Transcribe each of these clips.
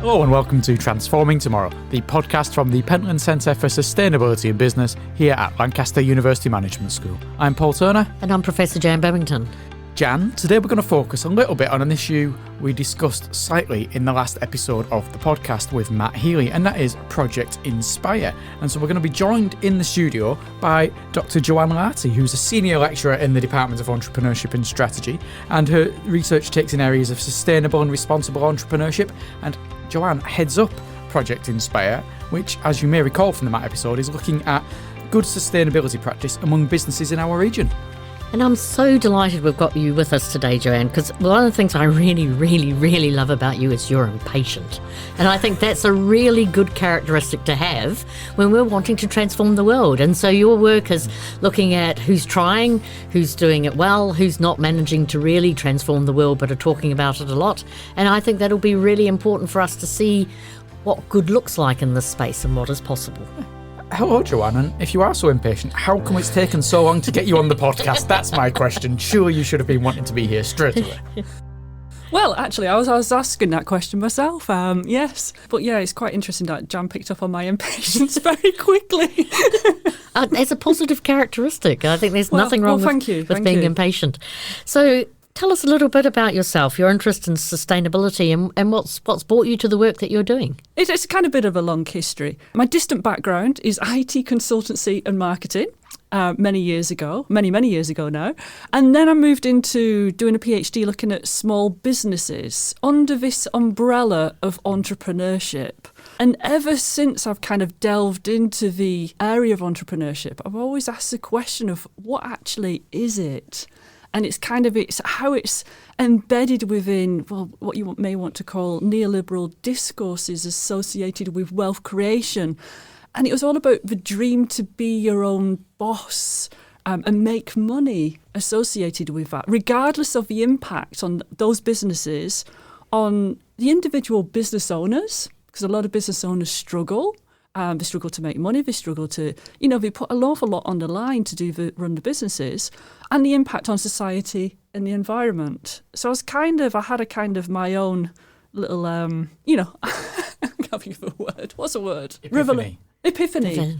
Hello and welcome to Transforming Tomorrow, the podcast from the Pentland Centre for Sustainability and Business here at Lancaster University Management School. I'm Paul Turner. And I'm Professor Jan Babington. Jan, today we're going to focus a little bit on an issue we discussed slightly in the last episode of the podcast with Matt Healy, and that is Project Inspire. And so we're going to be joined in the studio by Dr. Joanne Larty, who's a senior lecturer in the Department of Entrepreneurship and Strategy, and her research takes in areas of sustainable and responsible entrepreneurship. And Joanne heads up Project Inspire, which, as you may recall from the Matt episode, is looking at good sustainability practice among businesses in our region. And I'm so delighted we've got you with us today, Joanne, because one of the things I really love about you is you're impatient. And I think that's a really good characteristic to have when we're wanting to transform the world. And so your work is looking at who's trying, who's doing it well, who's not managing to really transform the world but are talking about it a lot. And I think that'll be really important for us to see what good looks like in this space and what is possible. Hello, Joanne, and if you are so impatient, how come it's taken so long to get you on the podcast? That's my question. Surely you should have been wanting to be here straight away. Well, actually, I was asking that question myself, yes. But yeah, it's quite interesting that Jan picked up on my impatience very quickly. It's a positive characteristic. I think there's nothing wrong with being impatient. So tell us a little bit about yourself, your interest in sustainability and what's brought you to the work that you're doing. It's kind of a bit of a long history. My distant background is IT consultancy and marketing. Many years ago now. And then I moved into doing a PhD looking at small businesses under this umbrella of entrepreneurship. And ever since I've kind of delved into the area of entrepreneurship, I've always asked the question of what actually is it? And it's how it's embedded within, what you may want to call neoliberal discourses associated with wealth creation. And it was all about the dream to be your own boss and make money associated with that, regardless of the impact on those businesses, on the individual business owners, because a lot of business owners struggle. They struggle to make money. They struggle to, they put an awful lot on the line to run the businesses, and the impact on society and the environment. So I had my own little, I'm having a word. What's a word? Epiphany.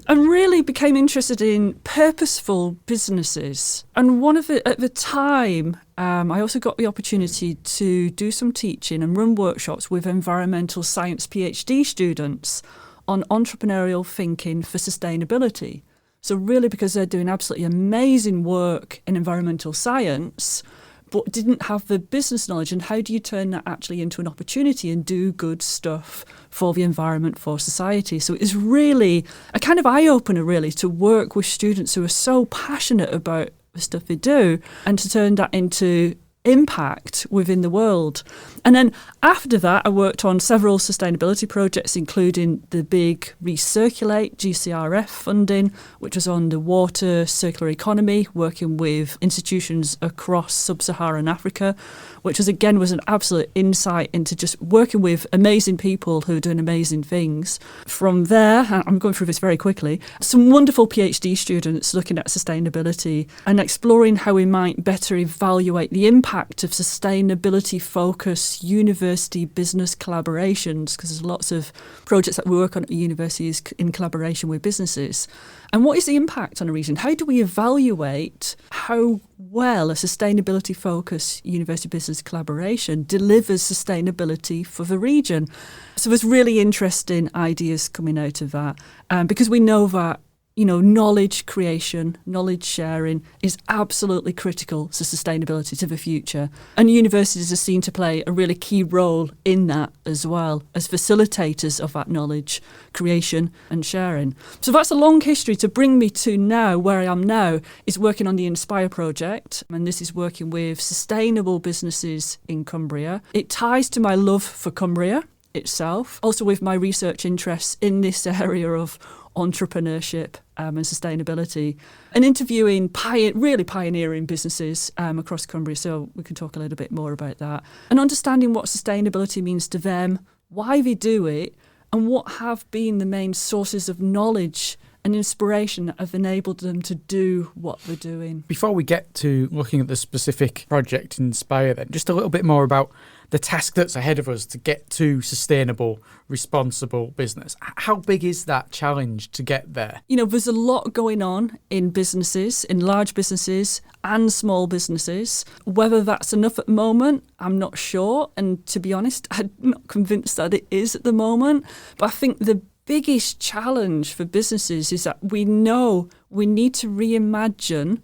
And really became interested in purposeful businesses. And at the time, I also got the opportunity to do some teaching and run workshops with environmental science PhD students on entrepreneurial thinking for sustainability. So really, because they're doing absolutely amazing work in environmental science, but didn't have the business knowledge, and how do you turn that actually into an opportunity and do good stuff for the environment, for society? So it is really a kind of eye-opener, really, to work with students who are so passionate about the stuff they do and to turn that into impact within the world. And then after that, I worked on several sustainability projects, including the big Recirculate GCRF funding, which was on the water circular economy, working with institutions across sub-Saharan Africa, which was an absolute insight into just working with amazing people who are doing amazing things. From there, I'm going through this very quickly, some wonderful PhD students looking at sustainability and exploring how we might better evaluate the impact of sustainability-focused university business collaborations, because there's lots of projects that we work on at universities in collaboration with businesses. And what is the impact on a region? How do we evaluate how well a sustainability-focused university business collaboration delivers sustainability for the region? So there's really interesting ideas coming out of that, because we know that knowledge creation, knowledge sharing is absolutely critical to sustainability, to the future. And universities are seen to play a really key role in that as well, as facilitators of that knowledge creation and sharing. So that's a long history to bring me to now, where I am now, is working on the Inspire project. And this is working with sustainable businesses in Cumbria. It ties to my love for Cumbria itself, also with my research interests in this area of entrepreneurship and sustainability, and interviewing really pioneering businesses across Cumbria, so we can talk a little bit more about that, and understanding what sustainability means to them, why they do it, and what have been the main sources of knowledge and inspiration that have enabled them to do what they're doing. Before we get to looking at the specific project Inspire, then, just a little bit more about the task that's ahead of us to get to sustainable, responsible business. How big is that challenge to get there? There's a lot going on in businesses, in large businesses and small businesses. Whether that's enough at the moment, I'm not sure. And to be honest, I'm not convinced that it is at the moment. But I think the biggest challenge for businesses is that we know we need to reimagine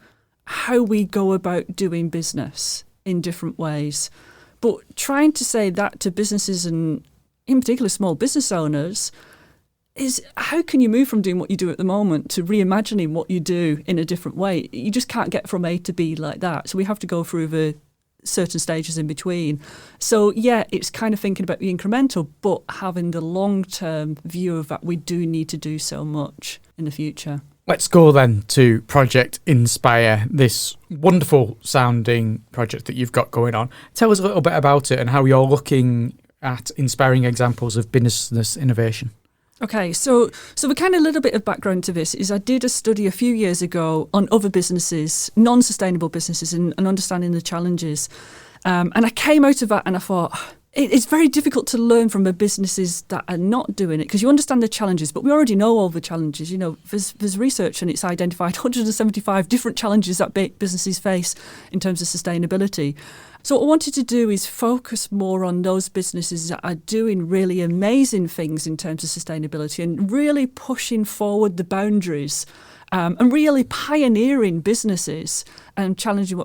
how we go about doing business in different ways. But trying to say that to businesses, and in particular small business owners, is how can you move from doing what you do at the moment to reimagining what you do in a different way? You just can't get from A to B like that. So we have to go through the certain stages in between. So yeah, it's kind of thinking about the incremental, but having the long-term view of that we do need to do so much in the future. Let's go then to Project Inspire, this wonderful sounding project that you've got going on. Tell us a little bit about it and how you're looking at inspiring examples of business innovation. Okay, so the kind of little bit of background to this is I did a study a few years ago on other businesses, non-sustainable businesses, and understanding the challenges. And I came out of that and I thought, it's very difficult to learn from the businesses that are not doing it because you understand the challenges, but we already know all the challenges. There's research and it's identified 175 different challenges that businesses face in terms of sustainability. So what I wanted to do is focus more on those businesses that are doing really amazing things in terms of sustainability and really pushing forward the boundaries and really pioneering businesses and challenging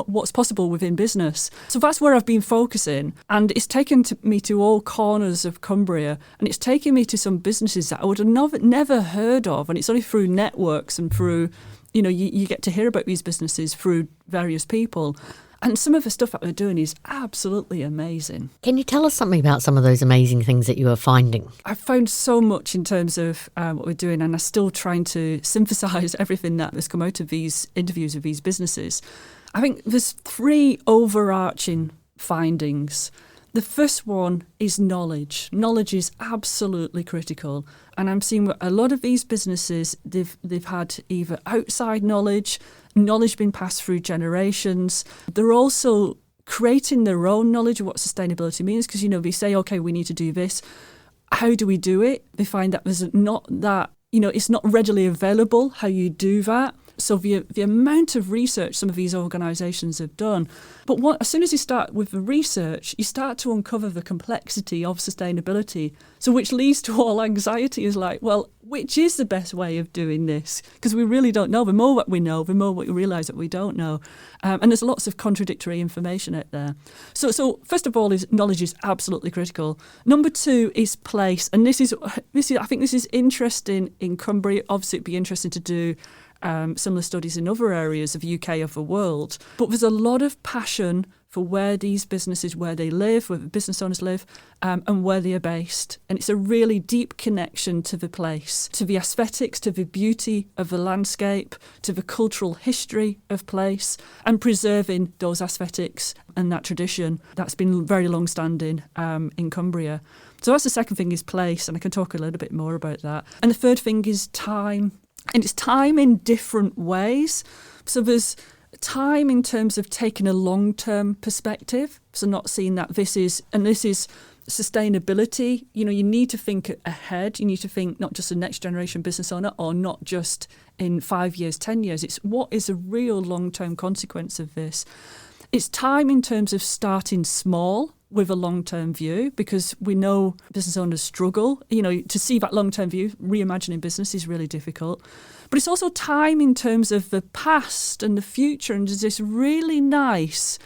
what's possible within business. So that's where I've been focusing. And it's taken me to all corners of Cumbria, and it's taken me to some businesses that I would have never heard of. And it's only through networks and through, you get to hear about these businesses through various people. And some of the stuff that they're doing is absolutely amazing. Can you tell us something about some of those amazing things that you are finding? I've found so much in terms of what we're doing, and I'm still trying to synthesise everything that has come out of these interviews with these businesses. I think there's 3 overarching findings. The first one is knowledge. Knowledge is absolutely critical. And I'm seeing a lot of these businesses, they've had either outside knowledge being passed through generations. They're also creating their own knowledge of what sustainability means because, they say, okay, we need to do this. How do we do it? They find that there's not that, it's not readily available how you do that. So the amount of research some of these organisations have done. But as soon as you start with the research, you start to uncover the complexity of sustainability. So which leads to all anxiety is like, well, which is the best way of doing this? Because we really don't know. The more what we know, the more what we realise that we don't know. And there's lots of contradictory information out there. So first of all, knowledge is absolutely critical. Number 2 is place. And this is I think this is interesting in Cumbria. Obviously, it'd be interesting to do similar studies in other areas of the UK, of the world. But there's a lot of passion for where these businesses, where they live, where the business owners live, and where they are based. And it's a really deep connection to the place, to the aesthetics, to the beauty of the landscape, to the cultural history of place, and preserving those aesthetics and that tradition that's been very long-standing in Cumbria. So that's the second thing is place, and I can talk a little bit more about that. And the third thing is time. And it's time in different ways. So there's time in terms of taking a long-term perspective. So not seeing that this is sustainability. You need to think ahead. You need to think not just a next generation business owner or not just in 5 years, 10 years. It's what is a real long-term consequence of this. It's time in terms of starting small with a long-term view, because we know business owners struggle. To see that long-term view, reimagining business is really difficult. But it's also time in terms of the past and the future, and there's this really nice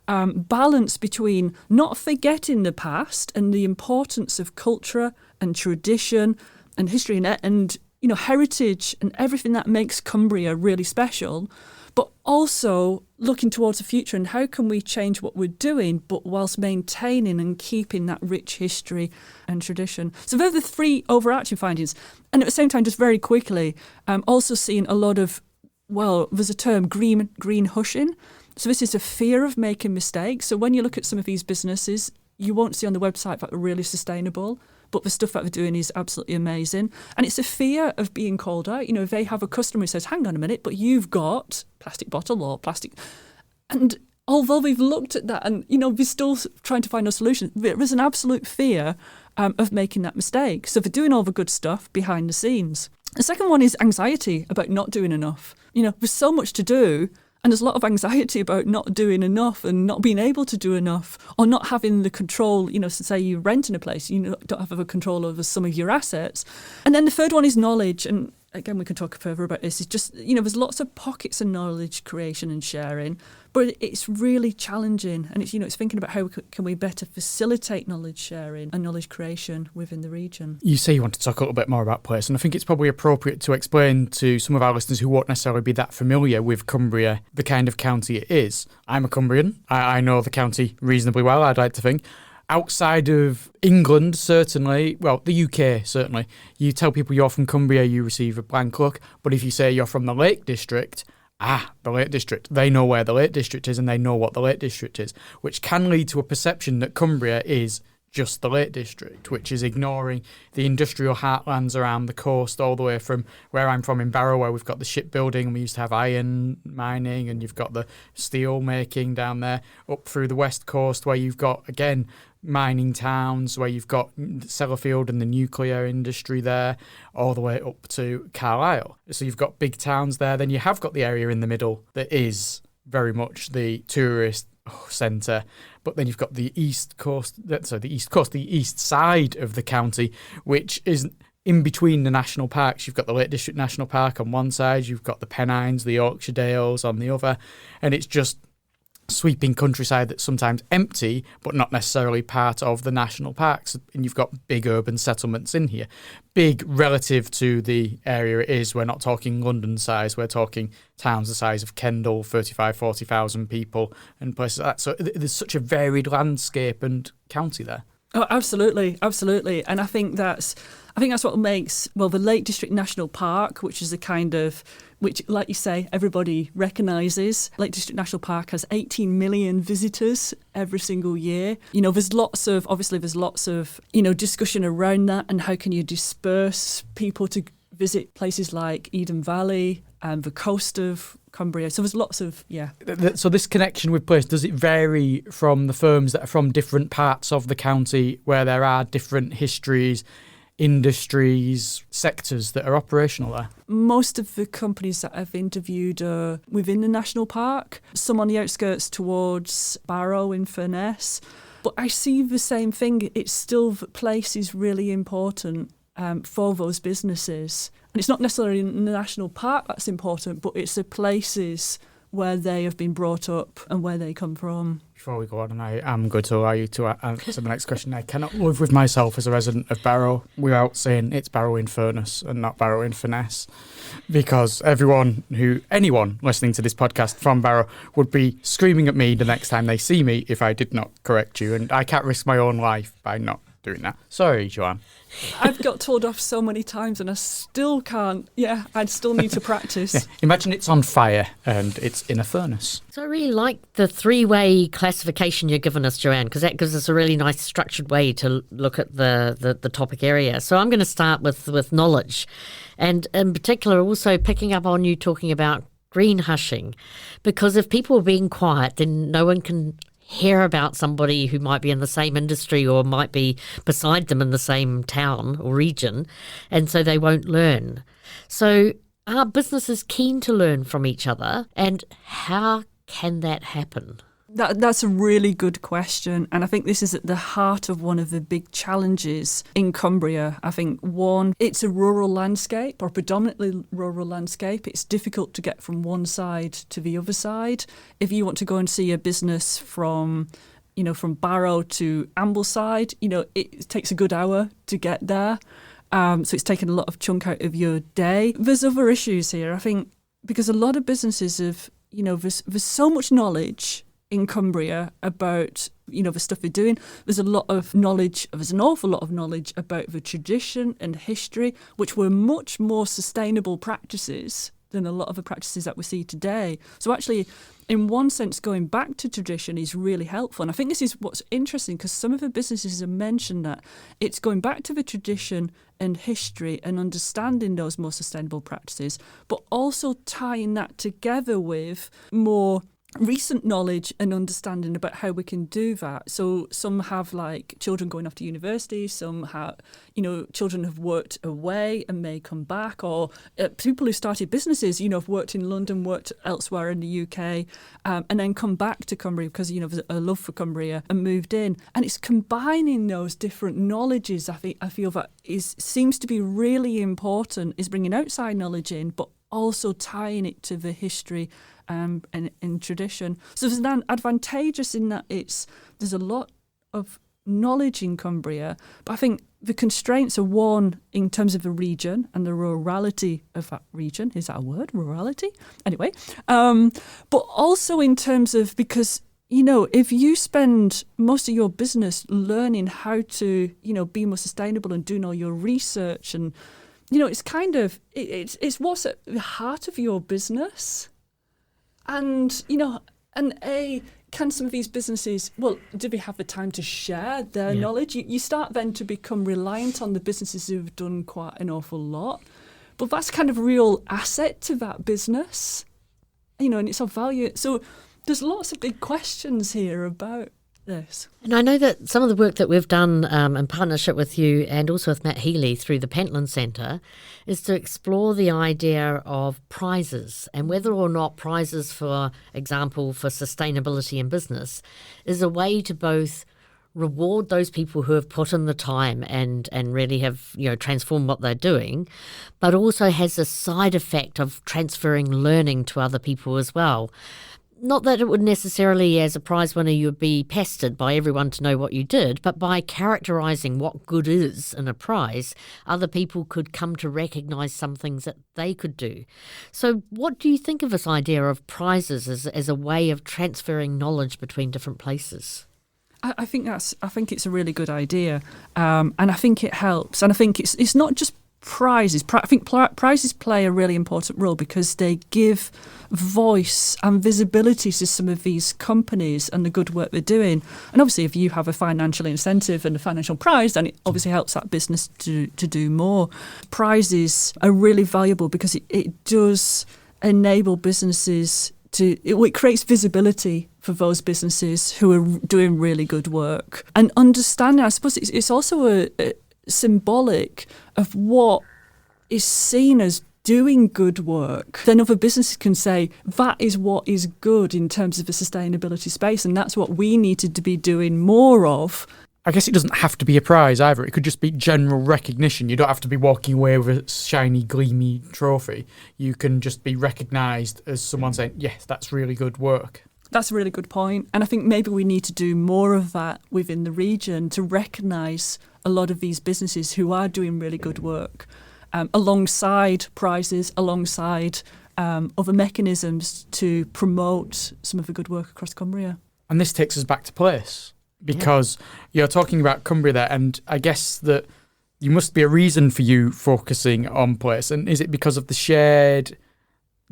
balance between not forgetting the past and the importance of culture and tradition and history and heritage and everything that makes Cumbria really special, but also looking towards the future and how can we change what we're doing, but whilst maintaining and keeping that rich history and tradition. So they're the 3 overarching findings. And at the same time, just very quickly, also seeing a lot of, there's a term, green hushing. So this is a fear of making mistakes. So when you look at some of these businesses, you won't see on the website that they're really sustainable, but the stuff that they're doing is absolutely amazing. And it's a fear of being called out. If they have a customer who says, hang on a minute, but you've got plastic bottle or plastic. And although we've looked at that and, we're still trying to find a solution, there is an absolute fear of making that mistake. So they're doing all the good stuff behind the scenes. The second one is anxiety about not doing enough. There's so much to do, and there's a lot of anxiety about not doing enough and not being able to do enough, or not having the control, so say you're renting a place, you don't have a control over some of your assets. And then the third one is knowledge. And again, we can talk further about this. It's just, there's lots of pockets of knowledge creation and sharing, but it's really challenging. And it's thinking about how can we better facilitate knowledge sharing and knowledge creation within the region. You say you want to talk a little bit more about place, and I think it's probably appropriate to explain to some of our listeners who won't necessarily be that familiar with Cumbria, the kind of county it is. I'm a Cumbrian. I know the county reasonably well, I'd like to think. Outside of England, certainly, well, the UK, certainly, you tell people you're from Cumbria, you receive a blank look. But if you say you're from the Lake District, the Lake District, they know where the Lake District is and they know what the Lake District is, which can lead to a perception that Cumbria is just the Lake District, which is ignoring the industrial heartlands around the coast, all the way from where I'm from in Barrow, where we've got the shipbuilding and we used to have iron mining, and you've got the steel making down there, up through the west coast where you've got, again, mining towns, where you've got Sellafield and the nuclear industry there, all the way up to Carlisle. So you've got big towns there. Then you have got the area in the middle that is very much the tourist centre, but then you've got the east side of the county, which is in between the national parks. You've got the Lake District National Park on one side, you've got the Pennines, the Yorkshire Dales on the other, and it's just sweeping countryside that's sometimes empty but not necessarily part of the national parks. And you've got big urban settlements in here, big relative to the area it is. We're not talking London size, we're talking towns the size of Kendal, 40,000 people and places like that. So there's such a varied landscape and county there. Oh, absolutely. And I think that's what makes, well, the Lake District National Park, which is which, like you say, everybody recognises. Lake District National Park has 18 million visitors every single year. There's lots of discussion around that, and how can you disperse people to visit places like Eden Valley and the coast of Cumbria. So there's lots of, So this connection with place, does it vary from the firms that are from different parts of the county where there are different histories, industries, sectors that are operational there? Most of the companies that I've interviewed are within the national park, some on the outskirts towards Barrow in Furness. But I see the same thing. It's still, the place is really important for those businesses. And it's not necessarily in the national park that's important, but it's the places where they have been brought up and where they come from. Before we go on, and I am going to allow you to answer the next question, I cannot live with myself as a resident of Barrow without saying it's Barrow in Furness and not Barrow in Furness, because anyone listening to this podcast from Barrow would be screaming at me the next time they see me if I did not correct you, and I can't risk my own life by not doing that. Sorry, Joanne. I've got told off so many times and I still can't. Yeah, I'd still need to practice. Yeah. Imagine it's on fire and it's in a furnace. So I really like the three-way classification you're giving us, Joanne, because that gives us a really nice structured way to look at the topic area. So I'm going to start with knowledge, and in particular also picking up on you talking about green hushing, because if people are being quiet, then no one can hear about somebody who might be in the same industry or might be beside them in the same town or region, and so they won't learn. So are businesses keen to learn from each other, and how can that happen? That's a really good question, and I think this is at the heart of one of the big challenges in Cumbria. I think, one, it's a rural landscape, or predominantly rural landscape. It's difficult to get from one side to the other side. If you want to go and see a business from Barrow to Ambleside, it takes a good hour to get there. So it's taken a lot of chunk out of your day. There's other issues here, I think, because a lot of businesses have, there's so much knowledge in Cumbria about, the stuff they're doing. There's an awful lot of knowledge about the tradition and history, which were much more sustainable practices than a lot of the practices that we see today. So actually, in one sense, going back to tradition is really helpful. And I think this is what's interesting, because some of the businesses have mentioned that it's going back to the tradition and history and understanding those more sustainable practices, but also tying that together with more recent knowledge and understanding about how we can do that. So some have like children going off to university, some have, children have worked away and may come back, or people who started businesses, have worked in London, worked elsewhere in the UK, and then come back to Cumbria because, there's a love for Cumbria and moved in. And it's combining those different knowledges, I feel that seems to be really important, is bringing outside knowledge in, but also tying it to the history and in tradition. So there's an advantageous in that there's a lot of knowledge in Cumbria, but I think the constraints are one in terms of the region and the rurality of that region. Is that a word? Rurality? Anyway. But also in terms of, because if you spend most of your business learning how to, be more sustainable and doing all your research, and it's kind of it's what's at the heart of your business. And, can some of these businesses, do they have the time to share their knowledge? You start then to become reliant on the businesses who've done quite an awful lot. But that's kind of a real asset to that business, and it's of value. So there's lots of big questions here about this. And I know that some of the work that we've done in partnership with you and also with Matt Healy through the Pentland Centre is to explore the idea of prizes, and whether or not prizes, for example, for sustainability in business is a way to both reward those people who have put in the time and really have transformed what they're doing, but also has a side effect of transferring learning to other people as well. Not that it would necessarily, as a prize winner, you would be pestered by everyone to know what you did, but by characterising what good is in a prize, other people could come to recognise some things that they could do. So what do you think of this idea of prizes as a way of transferring knowledge between different places? I think it's a really good idea, and I think it helps. And I think it's not just prizes. I think prizes play a really important role because they give voice and visibility to some of these companies and the good work they're doing. And obviously, if you have a financial incentive and a financial prize, then it obviously helps that business to do more. Prizes are really valuable because it does enable businesses it creates visibility for those businesses who are doing really good work. And understanding, I suppose it's also a symbolic of what is seen as doing good work. Then other businesses can say that is what is good in terms of the sustainability space, and that's what we need to be doing more of. I guess it doesn't have to be a prize either. It could just be general recognition. You don't have to be walking away with a shiny, gleamy trophy. You can just be recognised as someone saying, yes, that's really good work. That's a really good point. And I think maybe we need to do more of that within the region to recognise a lot of these businesses who are doing really good work, alongside prizes, alongside other mechanisms to promote some of the good work across Cumbria. And this takes us back to place, because you're talking about Cumbria there, and I guess that you must be a reason for you focusing on place. And is it because of the shared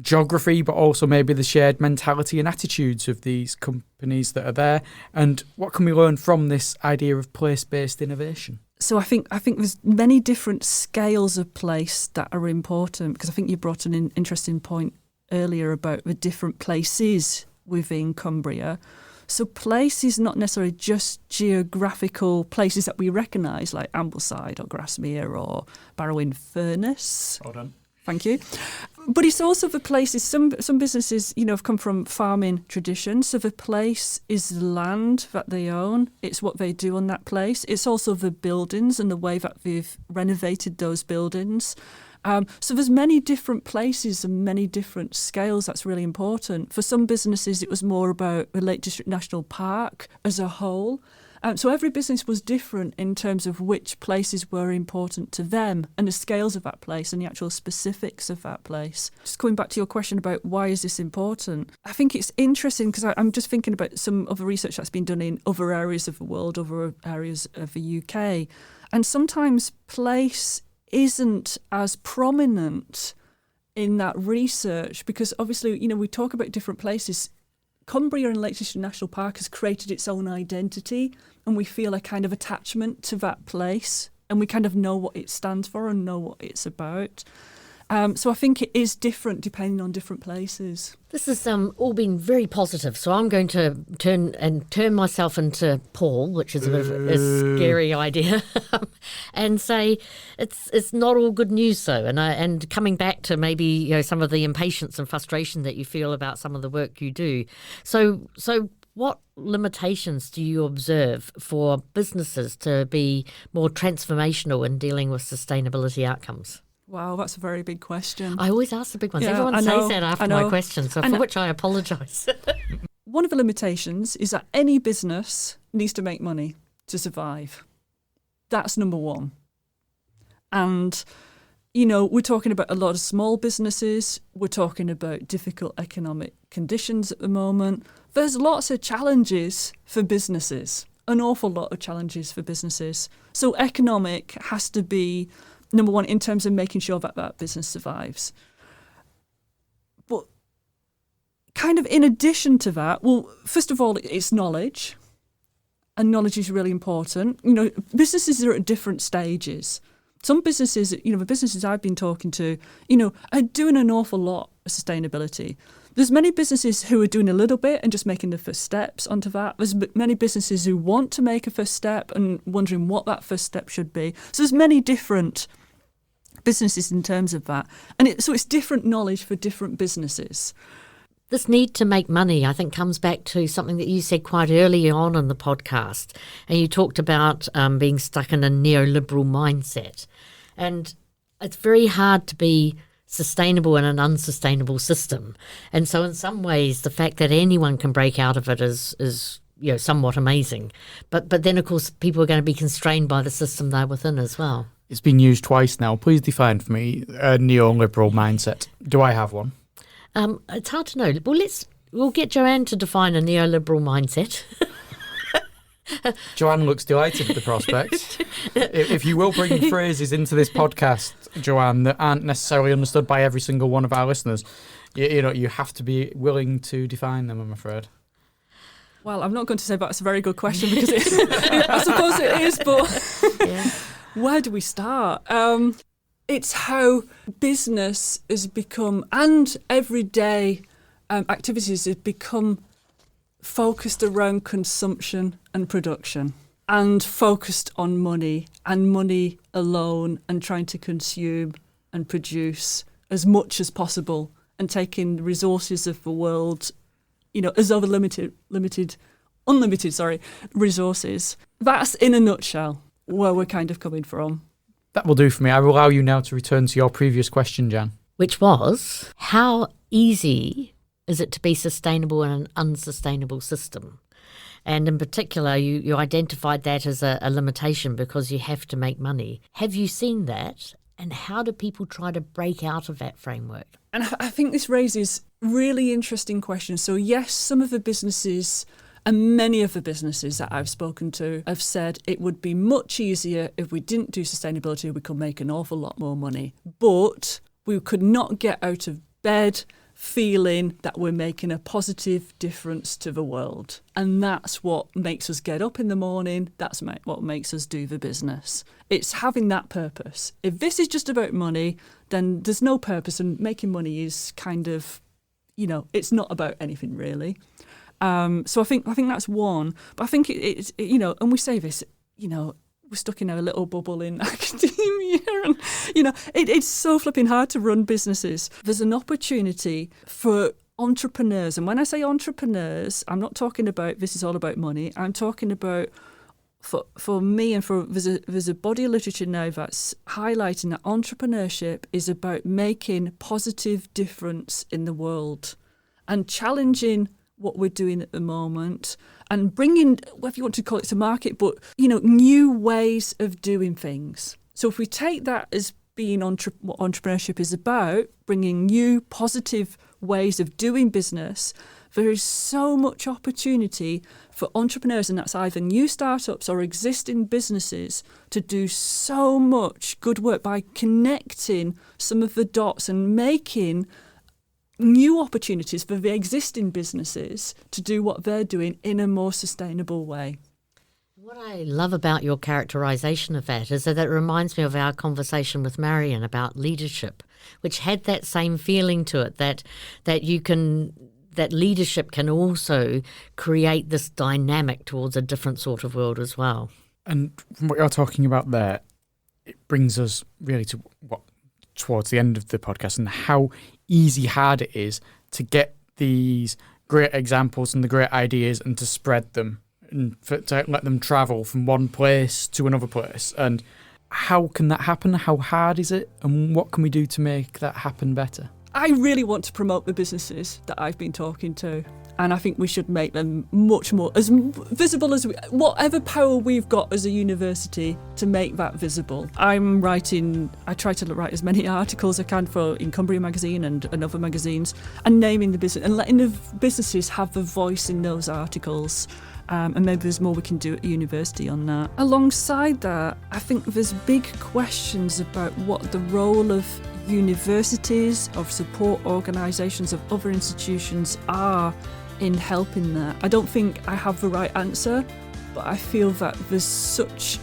geography, but also maybe the shared mentality and attitudes of these companies that are there? And what can we learn from this idea of place-based innovation? So I think there's many different scales of place that are important, because I think you brought an interesting point earlier about the different places within Cumbria. So place is not necessarily just geographical places that we recognise, like Ambleside or Grasmere or Furness. Well done. Thank you. But it's also the places, some businesses, have come from farming traditions. So the place is the land that they own. It's what they do on that place. It's also the buildings and the way that they've renovated those buildings. So there's many different places and many different scales. That's really important. For some businesses, it was more about the Lake District National Park as a whole. So every business was different in terms of which places were important to them and the scales of that place and the actual specifics of that place. Just coming back to your question about why is this important, I think it's interesting because I'm just thinking about some of the research that's been done in other areas of the world, other areas of the UK. And sometimes place isn't as prominent in that research because obviously, we talk about different places. Cumbria and Lake District National Park has created its own identity, and we feel a kind of attachment to that place, and we kind of know what it stands for and know what it's about. So I think it is different depending on different places. This has all been very positive, so I'm going to turn myself into Paul, which is a bit of a scary idea, and say it's not all good news though. And coming back to maybe some of the impatience and frustration that you feel about some of the work you do. So what limitations do you observe for businesses to be more transformational in dealing with sustainability outcomes? Wow, that's a very big question. I always ask the big ones. Yeah, Everyone says that after my question, so for which I apologise. One of the limitations is that any business needs to make money to survive. That's number one. And, we're talking about a lot of small businesses. We're talking about difficult economic conditions at the moment. There's lots of challenges for businesses, an awful lot of challenges for businesses. So economic has to be number one in terms of making sure that business survives. But kind of in addition to that, well, first of all, it's knowledge. And knowledge is really important. Businesses are at different stages. Some businesses, the businesses I've been talking to, are doing an awful lot of sustainability. There's many businesses who are doing a little bit and just making the first steps onto that. There's many businesses who want to make a first step and wondering what that first step should be. So there's many different businesses in terms of that. And so it's different knowledge for different businesses. This need to make money, I think, comes back to something that you said quite early on in the podcast. And you talked about being stuck in a neoliberal mindset. And it's very hard to be sustainable in an unsustainable system. And so in some ways, the fact that anyone can break out of it is somewhat amazing. But then, of course, people are going to be constrained by the system they're within as well. It's been used twice now. Please define for me a neoliberal mindset. Do I have one? It's hard to know. Well, we'll get Joanne to define a neoliberal mindset. Joanne looks delighted at the prospect. If you will bring phrases into this podcast, Joanne, that aren't necessarily understood by every single one of our listeners, you have to be willing to define them, I'm afraid. Well, I'm not going to say that's a very good question because I suppose it is, but Yeah. Where do we start? It's how business has become, and everyday activities have become focused around consumption and production and focused on money and money alone and trying to consume and produce as much as possible and taking the resources of the world, as unlimited resources. That's in a nutshell where we're kind of coming from. That will do for me. I will allow you now to return to your previous question, Jan. Which was, how easy is it to be sustainable in an unsustainable system? And in particular, you identified that as a limitation because you have to make money. Have you seen that? And how do people try to break out of that framework? And I think this raises really interesting questions. So yes, some of the businesses and many of the businesses that I've spoken to have said it would be much easier if we didn't do sustainability, we could make an awful lot more money. But we could not get out of bed feeling that we're making a positive difference to the world. And that's what makes us get up in the morning. That's what makes us do the business. It's having that purpose. If this is just about money, then there's no purpose. And making money is kind of, it's not about anything really. So I think that's one. But I think it's, and we say this, we're stuck in a little bubble in academia and, it's so flipping hard to run businesses. There's an opportunity for entrepreneurs. And when I say entrepreneurs, I'm not talking about this is all about money. I'm talking about for me and there's a body of literature now that's highlighting that entrepreneurship is about making positive difference in the world and challenging what we're doing at the moment and bringing, whatever you want to call it, to market, but, new ways of doing things. So if we take that as being what entrepreneurship is about, bringing new positive ways of doing business, there is so much opportunity for entrepreneurs, and that's either new startups or existing businesses, to do so much good work by connecting some of the dots and making new opportunities for the existing businesses to do what they're doing in a more sustainable way. What I love about your characterization of that is that it reminds me of our conversation with Marion about leadership, which had that same feeling to it, that leadership can also create this dynamic towards a different sort of world as well. And from what you're talking about there, it brings us really to towards the end of the podcast and how hard it is to get these great examples and the great ideas and to spread them and to let them travel from one place to another place. And how can that happen? How hard is it? And what can we do to make that happen better? I really want to promote the businesses that I've been talking to. And I think we should make them much more as visible as whatever power we've got as a university to make that visible. I try to write as many articles as I can in Cumbria magazine and other magazines, and naming the business and letting the businesses have the voice in those articles. And maybe there's more we can do at the university on that. Alongside that, I think there's big questions about what the role of universities, of support organisations, of other institutions are in helping that. I don't think I have the right answer, but I feel that there's such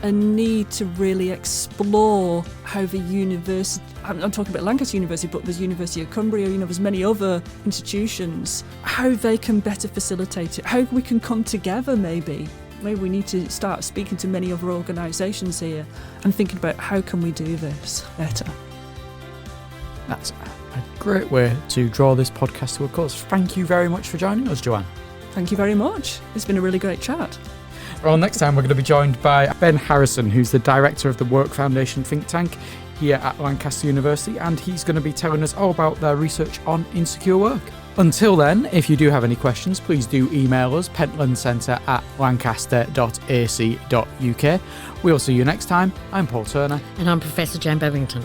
a need to really explore how the university, I'm talking about Lancaster University, but there's University of Cumbria, there's many other institutions, how they can better facilitate it, how we can come together maybe. Maybe we need to start speaking to many other organisations here and thinking about how can we do this better. That's a great way to draw this podcast to a close. Thank you very much for joining us, Joanne. Thank you very much. It's been a really great chat. Well, next time we're going to be joined by Ben Harrison, who's the director of the Work Foundation think tank here at Lancaster University, and he's going to be telling us all about their research on insecure work. Until then, if you do have any questions, please do email us, pentlandcentre@lancaster.ac.uk. We'll see you next time. I'm Paul Turner. And I'm Professor Jane Babington.